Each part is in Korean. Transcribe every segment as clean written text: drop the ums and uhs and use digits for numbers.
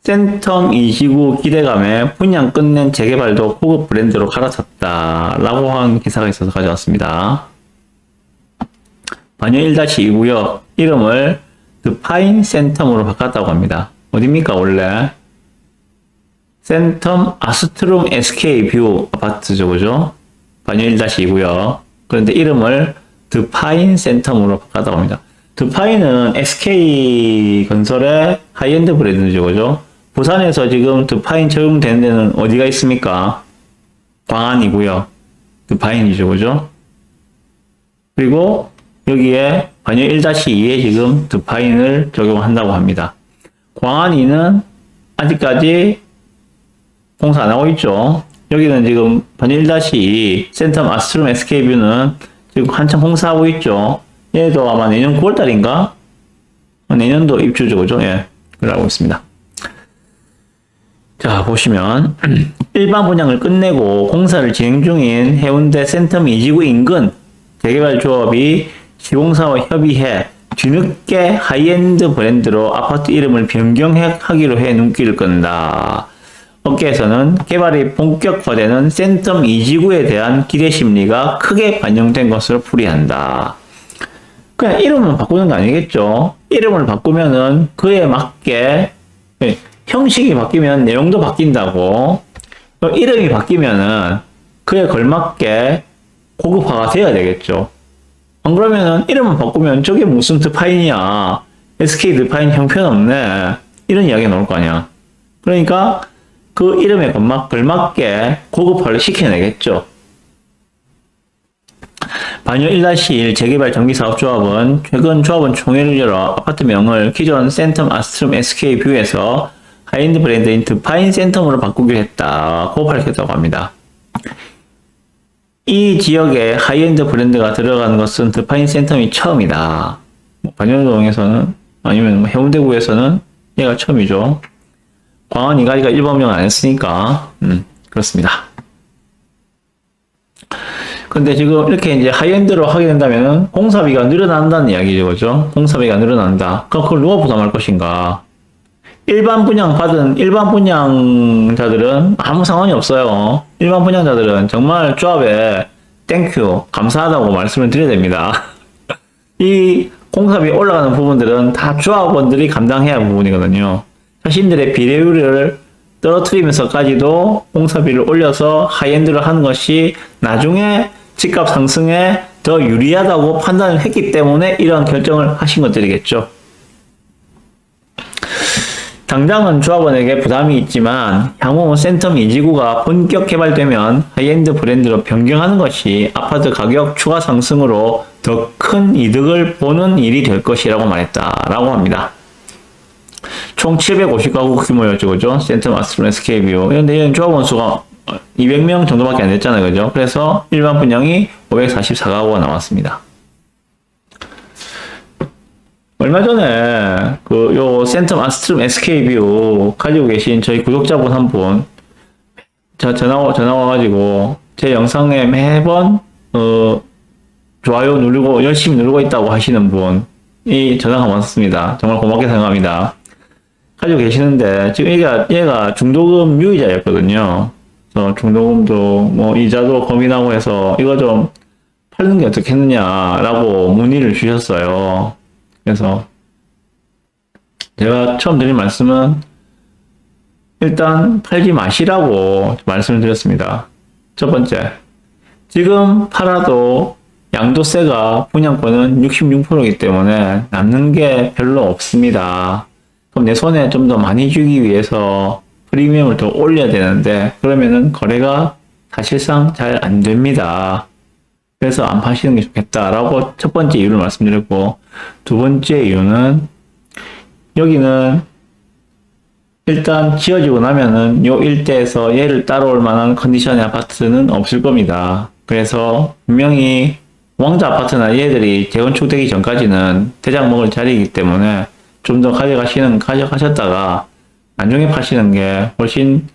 센텀 2지구 기대감에 분양 끝낸 재개발도 고급 브랜드로 갈아탔다 라고 한 기사가 있어서 가져왔습니다. 반요 1-2구역 이름을 드파인 센텀으로 바꿨다고 합니다. 어딥니까 원래? 센텀 아스트롬 SK 뷰 아파트죠, 그죠? 반요 1-2구역. 그런데 이름을 드파인 센텀으로 바꿨다고 합니다. 드파인은 SK 건설의 하이엔드 브랜드죠, 그죠? 부산에서 지금 드파인 적용되는 데는 어디가 있습니까? 광안이고요. 드파인이죠, 그죠? 그리고 여기에 반요 1-2에 지금 드파인을 적용한다고 합니다. 광안이는 아직까지 공사 안 하고 있죠. 여기는 지금 반요 1-2 센텀 아스트롬 SK뷰는 지금 한참 공사하고 있죠. 얘도 아마 내년 9월달인가? 내년도 입주죠, 그죠? 예. 그러고 있습니다. 자, 보시면 일반 분양을 끝내고 공사를 진행 중인 해운대 센텀 2지구 인근 재개발 조합이 시공사와 협의해 뒤늦게 하이엔드 브랜드로 아파트 이름을 변경하기로 해 눈길을 끈다. 업계에서는 개발이 본격화되는 센텀 2지구에 대한 기대 심리가 크게 반영된 것으로 풀이한다. 그냥 이름을 바꾸는 거 아니겠죠? 이름을 바꾸면은 그에 맞게 형식이 바뀌면 내용도 바뀐다고. 이름이 바뀌면은 그에 걸맞게 고급화가 돼야 되겠죠. 안 그러면은 이름을 바꾸면 저게 무슨 드파인이야. SK 드파인 형편없네. 이런 이야기가 나올 거 아니야. 그러니까 그 이름에 걸맞게 고급화를 시켜내겠죠. 반요 1-1 재개발 정비사업조합은 최근 조합원 총회를 열어 아파트명을 기존 센텀 아스트롬 SK 뷰에서 하이엔드 브랜드인 드파인 센텀으로 바꾸기로 했다고 밝혔다고 합니다. 이 지역에 하이엔드 브랜드가 들어가는 것은 드파인 센텀이 처음이다. 반려동에서는 아니면 해운대구에서는 얘가 처음이죠. 광안이가 일반 운영을 안 했으니까 그렇습니다. 근데 지금 이렇게 이제 하이엔드로 하게 된다면 공사비가 늘어난다는 이야기죠, 그죠? 공사비가 늘어난다. 그럼 그걸 누가 부담할 것인가? 일반 분양자들은 아무 상관이 없어요. 일반 분양자들은 정말 조합에 땡큐, 감사하다고 말씀을 드려야 됩니다. 이 공사비 올라가는 부분들은 다 조합원들이 감당해야 할 부분이거든요. 자신들의 비례율을 떨어뜨리면서까지도 공사비를 올려서 하이엔드를 하는 것이 나중에 집값 상승에 더 유리하다고 판단을 했기 때문에 이런 결정을 하신 것들이겠죠. 당장은 조합원에게 부담이 있지만 향후 센텀 2지구가 본격 개발되면 하이엔드 브랜드로 변경하는 것이 아파트 가격 추가 상승으로 더 큰 이득을 보는 일이 될 것이라고 말했다라고 합니다. 총 750가구 규모였죠, 그죠? 센텀 아스트롬 SK뷰. 그런데 이런 조합원 수가 200명 정도밖에 안 됐잖아요, 그죠? 그래서 일반 분양이 544가구가 나왔습니다. 얼마 전에 요 센텀 아스트롬 SK뷰 가지고 계신 저희 구독자분 한 분 전화 와가지고 제 영상에 매번 좋아요 누르고 열심히 누르고 있다고 하시는 분이 전화가 왔습니다. 정말 고맙게 생각합니다. 가지고 계시는데 지금 얘가 중도금 유의자였거든요. 그래서 중도금도 뭐 이자도 고민하고 해서 이거 좀 팔는 게 어떻겠느냐라고 문의를 주셨어요. 그래서 제가 처음 드린 말씀은 일단 팔지 마시라고 말씀을 드렸습니다. 첫 번째, 지금 팔아도 양도세가 분양권은 66%이기 때문에 남는 게 별로 없습니다. 그럼 내 손에 좀 더 많이 주기 위해서 프리미엄을 더 올려야 되는데 그러면은 거래가 사실상 잘 안 됩니다. 그래서 안 파시는 게 좋겠다라고 첫 번째 이유를 말씀드렸고, 두 번째 이유는 여기는 일단 지어지고 나면은 요 일대에서 얘를 따라올 만한 컨디션의 아파트는 없을 겁니다. 그래서 분명히 왕자 아파트나 얘들이 재건축되기 전까지는 대장 먹을 자리이기 때문에 좀 더 가져가셨다가 나중에 파시는 게 훨씬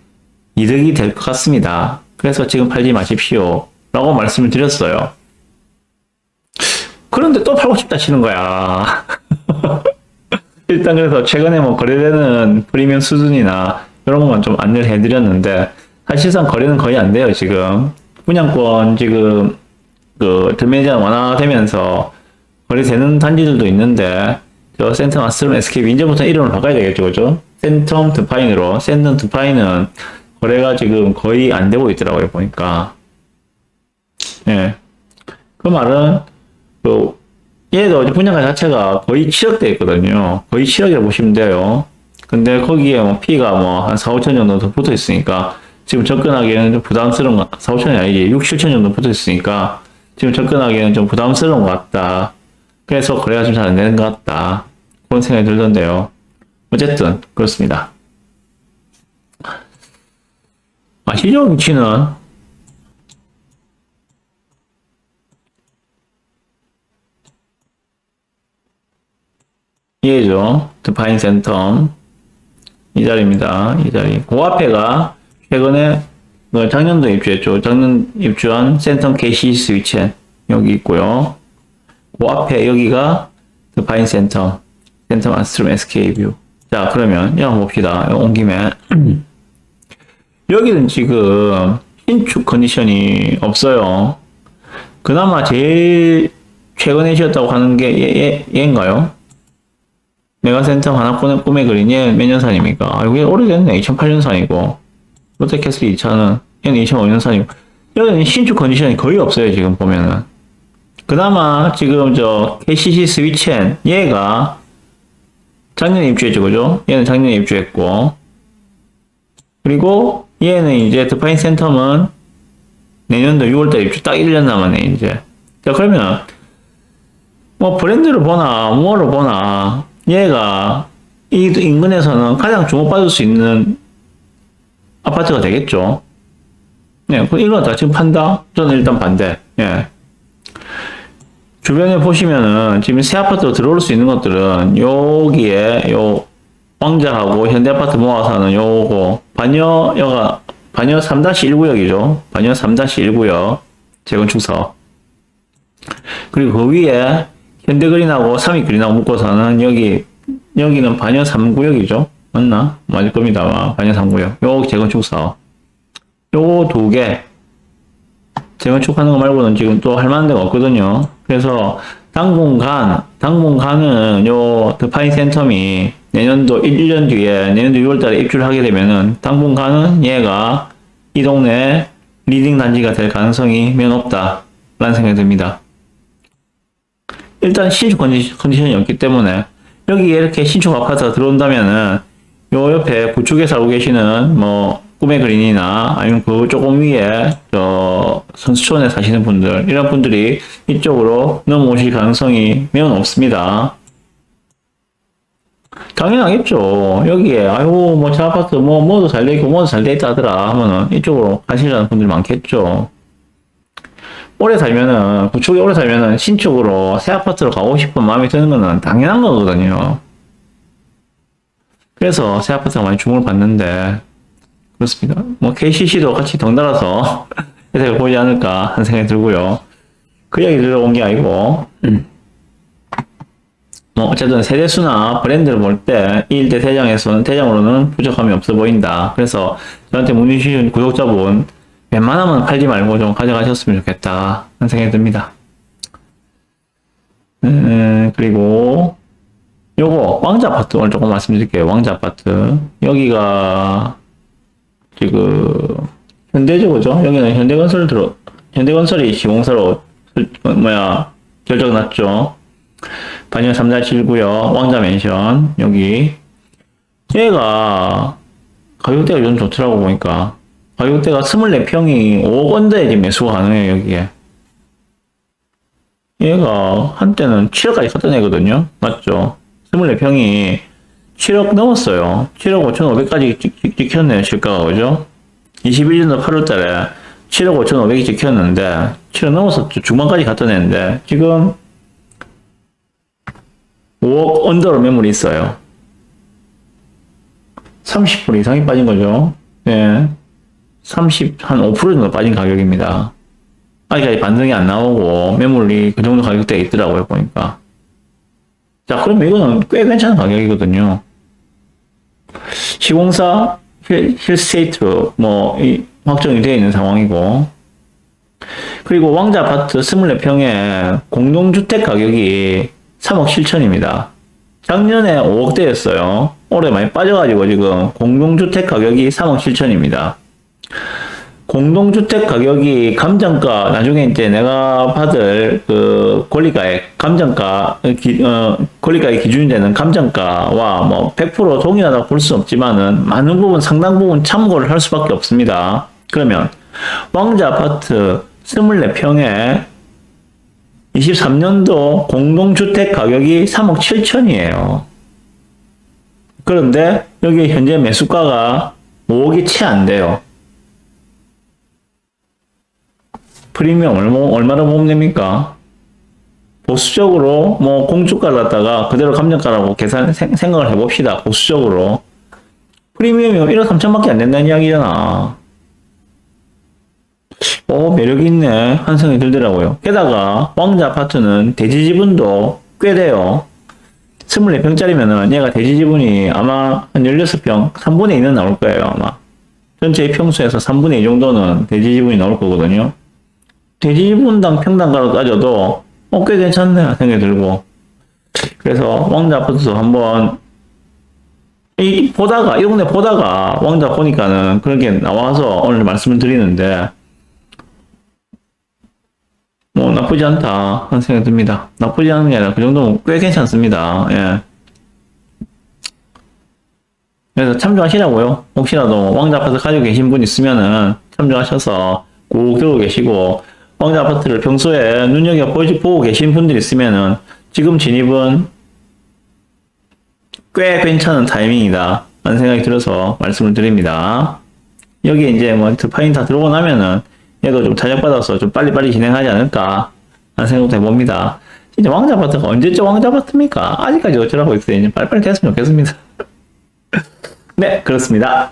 이득이 될 것 같습니다. 그래서 지금 팔지 마십시오 라고 말씀을 드렸어요. 그런데 또 팔고 싶다 치는 거야. 일단 그래서 최근에 뭐 거래되는 프리미엄 수준이나 이런 것만 좀 안내를 해드렸는데 사실상 거래는 거의 안 돼요, 지금. 분양권 지금 그 드매니저 완화되면서 거래되는 단지들도 있는데 저 센텀, 아스트롬, SKB 이제부터 이름을 바꿔야 되겠죠, 그죠? 센텀, 드파인으로 센텀, 드파인은 거래가 지금 거의 안 되고 있더라고요, 보니까. 예. 그 말은 그 얘도 분양가 자체가 거의 7억대 있거든요. 거의 7억이라고 보시면 돼요. 근데 거기에 뭐 P가 뭐 한 4, 5천 정도 더 붙어 있으니까 지금 접근하기에는 좀 부담스러운 것, 4, 5천이 아니지 6, 7천 정도 붙어 있으니까 지금 접근하기에는 좀 부담스러운 것 같다. 그래서 거래가 좀 잘 안 되는 것 같다. 그런 생각이 들던데요. 어쨌든 그렇습니다. 시정 위치는 이해죠. 드파인 센텀 이 자리입니다. 이 자리. 그 앞에가 최근에 작년도 입주했죠. 작년 입주한 센텀 KC 스위첸 여기 있고요. 그 앞에 여기가 드파인 센텀 아스트롬 SK뷰. 자, 그러면 이거 한번 봅시다. 온 김에 여기는 지금 신축 컨디션이 없어요. 그나마 제일 최근에 지었다고 하는 게 얘인가요? 메가센텀 하나권의 꿈의 그린, 얘 몇 년산입니까? 여기 오래됐네. 2008년산이고. 롯데캐슬 2차는 얘는 2005년산이고. 여기는 신축 컨디션이 거의 없어요, 지금 보면은. 그나마 지금 저 KCC 스위첸, 얘가 작년에 입주했죠, 그죠? 얘는 작년에 입주했고. 그리고 얘는 이제 드파인 센텀은 내년도 6월달에 입주 딱 1년 남았네, 이제. 자, 그러면 뭐 브랜드를 보나, 뭐로 보나, 얘가 이 인근에서는 가장 주목받을 수 있는 아파트가 되겠죠. 네, 이거 다 지금 판다? 저는 일단 반대. 예. 주변에 보시면은 지금 새 아파트로 들어올 수 있는 것들은 여기에 요 왕자하고 현대아파트 모아서 하는 요거 반여 3-1구역이죠. 반여 3-1구역 재건축 사업. 그리고 그 위에 현대그린하고 삼익그린하고 묶어서는 여기는 반여 3구역이죠. 맞나? 맞을 겁니다. 반여 3구역. 요 재건축 사업. 요 두 개 재건축하는 거 말고는 지금 또 할 만한 데가 없거든요. 그래서 당분간은 요 드파인 센텀이 내년도 1년 뒤에 내년도 6월달에 입주를 하게 되면은 당분간은 얘가 이 동네 리딩 단지가 될 가능성이 매우 높다 라는 생각이 듭니다. 일단 신축 컨디션이 없기 때문에 여기에 이렇게 신축 아파트가 들어온다면은 요 옆에 구축에 살고 계시는 뭐 꿈의 그린이나 아니면 그 조금 위에 저 선수촌에 사시는 분들 이런 분들이 이쪽으로 넘어오실 가능성이 매우 높습니다. 당연하겠죠. 여기에 아이고 뭐 저 아파트 뭐도 잘 돼 있고 뭐도 잘 돼 있다 하더라 하면은 이쪽으로 가시려는 분들이 많겠죠. 오래 살면은 구축에 오래 살면은 신축으로 새 아파트로 가고 싶은 마음이 드는 거는 당연한 거거든요. 그래서 새 아파트가 많이 주목을 받는데 그렇습니다. 뭐 KCC도 같이 덩달아서 혜택을 보지 않을까 하는 생각이 들고요. 그 이야기 들어온 게 아니고 뭐 어쨌든 세대수나 브랜드를 볼 때 이 일대 대장으로는 부족함이 없어 보인다. 그래서 저한테 문의 주신 구독자분 웬만하면 팔지 말고 좀 가져가셨으면 좋겠다 하는 생각이 듭니다. 그리고 요거 왕자 아파트 오늘 조금 말씀드릴게요. 왕자 아파트 여기가 지금 현대죠, 그죠? 여기는 현대건설이 시공사로 결정 났죠. 반영 3-1구역 왕자 맨션 여기 얘가 가격대가 좀 좋더라고 보니까 가격대가 24평이 5억 원대에 지금 매수가 가능해요. 여기에 얘가 한때는 7억까지 갔던 애거든요. 맞죠? 24평이 7억 넘었어요. 7억 5,500까지 찍혔네요. 실가가 그죠? 21년도 8월달에 7억 5,500이 찍혔는데 7억 넘었었죠. 중반까지 갔던 애인데 지금 5억 언더로 매물이 있어요. 30% 이상이 빠진 거죠. 예. 한 5% 정도 빠진 가격입니다. 아직까지 반등이 안 나오고 매물이 그 정도 가격대에 있더라고요, 보니까. 자, 그러면 이거는 꽤 괜찮은 가격이거든요. 시공사 힐스테이트 확정이 되어 있는 상황이고, 그리고 왕자 아파트 24평에 공동주택 가격이 3억 7천입니다. 작년에 5억대였어요. 올해 많이 빠져가지고 지금 공동주택 가격이 3억 7천입니다. 공동주택 가격이 감정가, 나중에 이제 내가 받을 그 권리가액, 권리가액 기준이 되는 감정가와 100% 동일하다고 볼 수 없지만은 많은 부분, 상당 부분 참고를 할 수밖에 없습니다. 그러면 왕자 아파트 24평에 23년도 공동주택 가격이 3억 7천이에요. 그런데 여기 현재 매수가가 5억이 채 안 돼요. 프리미엄 얼마나 보면 됩니까? 보수적으로 공주가를 갖다가 그대로 감정가라고 생각을 해봅시다. 보수적으로. 프리미엄이 1억 3천밖에 안 된다는 이야기잖아. 매력이 있네 한 생각이 들더라고요. 게다가 왕자 아파트는 대지 지분도 꽤 돼요. 24평짜리면은 얘가 대지 지분이 아마 한 16평, 3분의 2는 나올 거예요, 아마. 전체의 평수에서 3분의 2 정도는 대지 지분이 나올 거거든요. 대지 지분당 평당가로 따져도 꽤 괜찮네 생각이 들고. 그래서 왕자 아파트도 한번 이 동네 보다가 왕자 보니까는 그런 게 나와서 오늘 말씀을 드리는데 나쁘지 않다 하는 생각이 듭니다. 나쁘지 않은 게 아니라 그 정도면 꽤 괜찮습니다. 예. 그래서 참조하시라고요. 혹시라도 왕자 아파트 가지고 계신 분 있으면은 참조하셔서 꼭 들고 계시고, 왕자 아파트를 평소에 보고 계신 분들 있으면은 지금 진입은 꽤 괜찮은 타이밍이다 하는 생각이 들어서 말씀을 드립니다. 여기에 이제 드파인 다 들어오고 나면은 얘도 좀 타격받아서 좀 빨리빨리 진행하지 않을까 하는 생각도 해봅니다. 진짜 왕자 아파트가 언제쯤 왕자 아파트입니까? 아직까지 어쩌라고 있어요. 이제 빨리빨리 됐으면 좋겠습니다. 네, 그렇습니다.